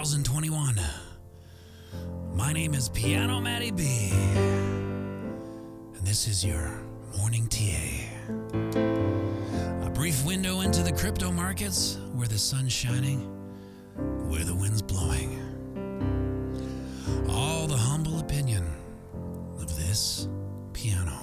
2021. My name is Piano Matty B, and this is your morning TA. A brief window into the crypto markets where the sun's shining, where the wind's blowing. All the humble opinion of this piano.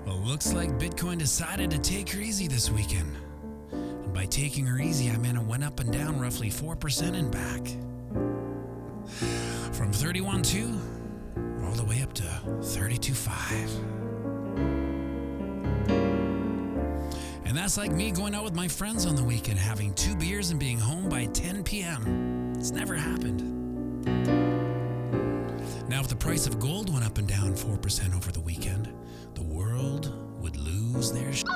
Well, looks like Bitcoin decided to take her easy this weekend. And by taking her easy, I meant it went up and down roughly 4% and back. From 31.2 all the way up to 32.5. And that's like me going out with my friends on the weekend, having 2 beers and being home by 10 p.m. It's never happened. Now, if the price of gold went up and down 4% over the weekend, the world would lose their shit.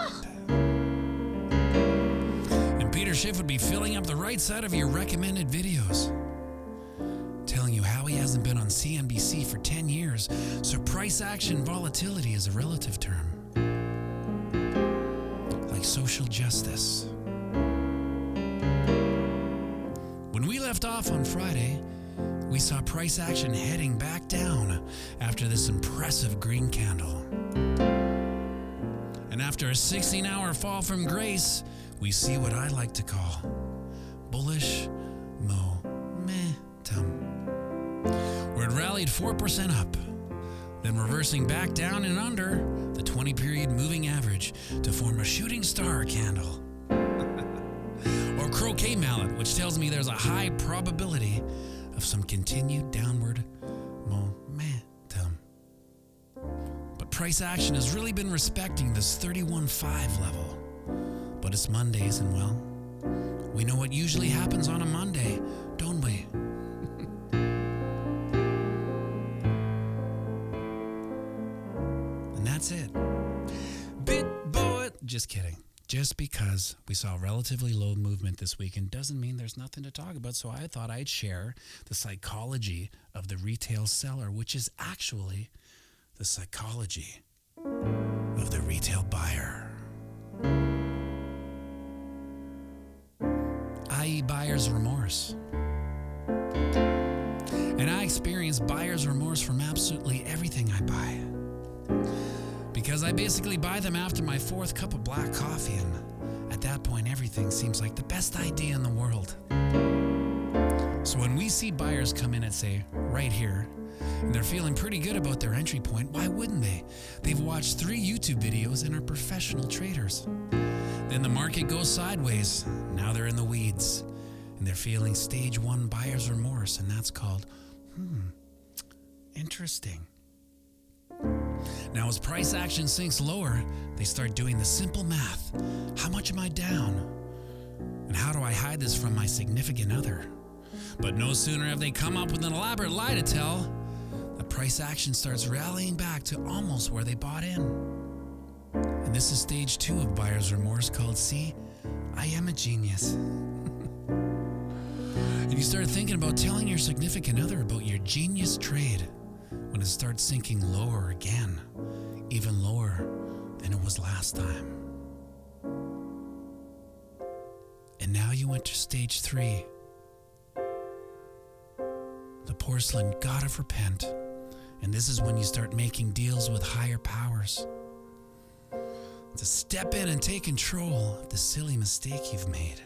And Peter Schiff would be filling up the right side of your recommended videos, telling you how he hasn't been on CNBC for 10 years, so price action volatility is a relative term. Like social justice. When we left off on Friday, we saw price action heading back down after this impressive green candle. And after a 16-hour fall from grace, we see what I like to call bullish momentum, where it rallied 4% up, then reversing back down and under the 20-period moving average to form a shooting star candle. Or croquet mallet, which tells me there's a high probability of some continued downward momentum. But price action has really been respecting this 31.5 level. But it's Mondays, and well, we know what usually happens on a Monday, don't we? And that's it. Just kidding. Just because we saw relatively low movement this weekend doesn't mean there's nothing to talk about, so I thought I'd share the psychology of the retail seller, which is actually the psychology of the retail buyer. i.e. buyer's remorse. And I experience buyer's remorse from absolutely everything I buy. Because I basically buy them after my 4th cup of black coffee, and at that point everything seems like the best idea in the world. So when we see buyers come in at, say, right here, and they're feeling pretty good about their entry point, why wouldn't they? They've watched 3 YouTube videos and are professional traders. Then the market goes sideways. Now they're in the weeds, and they're feeling stage 1 buyer's remorse, and that's called, interesting. Now, as price action sinks lower, they start doing the simple math. How much am I down? And how do I hide this from my significant other? But no sooner have they come up with an elaborate lie to tell, the price action starts rallying back to almost where they bought in. And this is stage 2 of buyer's remorse, called See, I Am a Genius. And you start thinking about telling your significant other about your genius trade when it starts sinking lower again, even lower than it was last time. And now you enter stage 3. The porcelain god of repent. And this is when you start making deals with higher powers to step in and take control of the silly mistake you've made.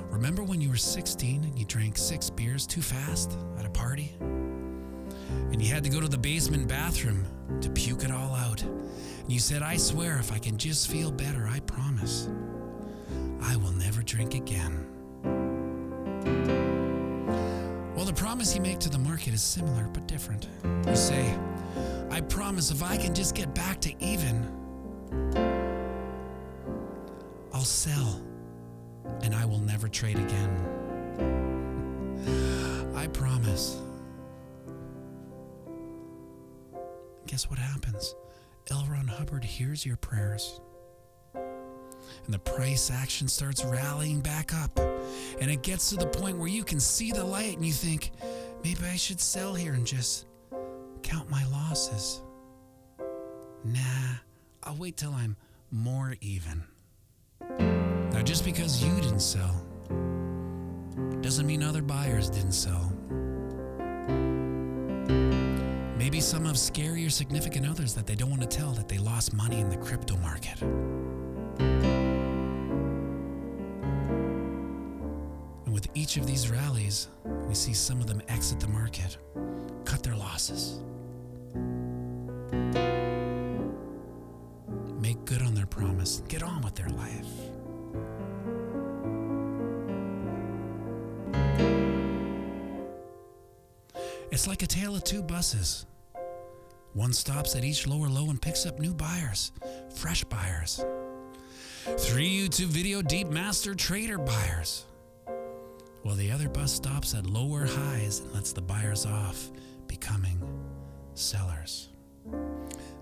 Remember when you were 16 and you drank 6 beers too fast at a party? And you had to go to the basement bathroom to puke it all out. And you said, I swear if I can just feel better, I promise, I will never drink again. Well, the promise you make to the market is similar but different. You say, I promise if I can just get back to even, I'll sell. And I will never trade again. I promise. Guess what happens? L. Ron Hubbard hears your prayers. And the price action starts rallying back up. And it gets to the point where you can see the light and you think, maybe I should sell here and just count my losses. Nah, I'll wait till I'm more even. Now, just because you didn't sell doesn't mean other buyers didn't sell. Maybe some have scary or significant others that they don't want to tell that they lost money in the crypto market. And with each of these rallies, we see some of them exit the market, cut their losses, make good on their promise, get on with their life. It's like a tale of two buses. One stops at each lower low and picks up new buyers, fresh buyers. 3 YouTube video deep master trader buyers. While the other bus stops at lower highs and lets the buyers off, becoming sellers.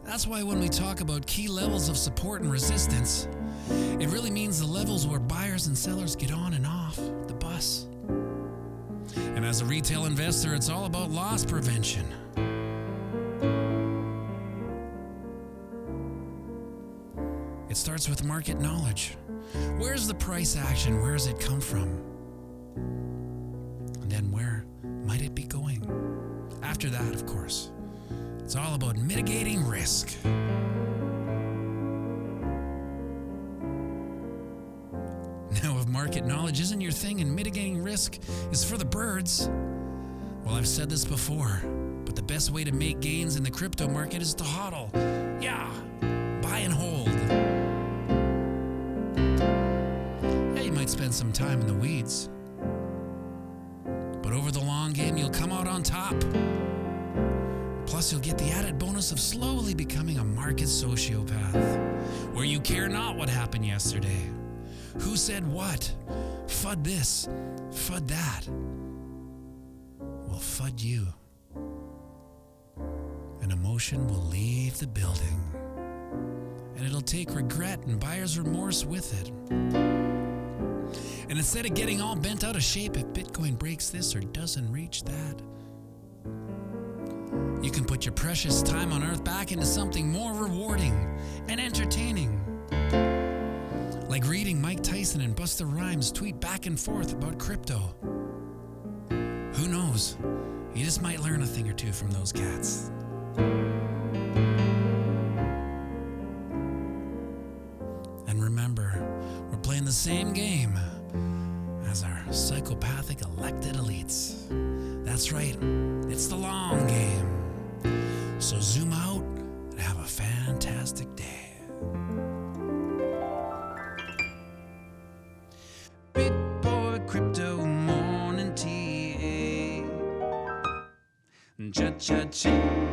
That's why when we talk about key levels of support and resistance, it really means the levels where buyers and sellers get on and off the bus. And as a retail investor, it's all about loss prevention. It starts with market knowledge. Where's the price action? Where does it come from? And then where might it be going? After that, of course, it's all about mitigating risk. Now, if market knowledge isn't your thing and mitigating risk is for the birds, well, I've said this before, but the best way to make gains in the crypto market is to hodl. Yeah, buy and hold. Yeah, you might spend some time in the weeds, but over the long game, you'll come out on top. Plus, you'll get the added bonus of slowly becoming a market sociopath, where you care not what happened yesterday. Who said what? FUD this, FUD that. Well, FUD you. An emotion will leave the building, and it'll take regret and buyer's remorse with it. And instead of getting all bent out of shape if Bitcoin breaks this or doesn't reach that, you can put your precious time on Earth back into something more rewarding and entertaining. Like reading Mike Tyson and Busta Rhymes tweet back and forth about crypto. Who knows? You just might learn a thing or two from those cats. And remember, we're playing the same game as our psychopathic elected elites. That's right, it's the long game. So zoom out and have a fantastic day. Crypto morning tea. Cha-cha-ching.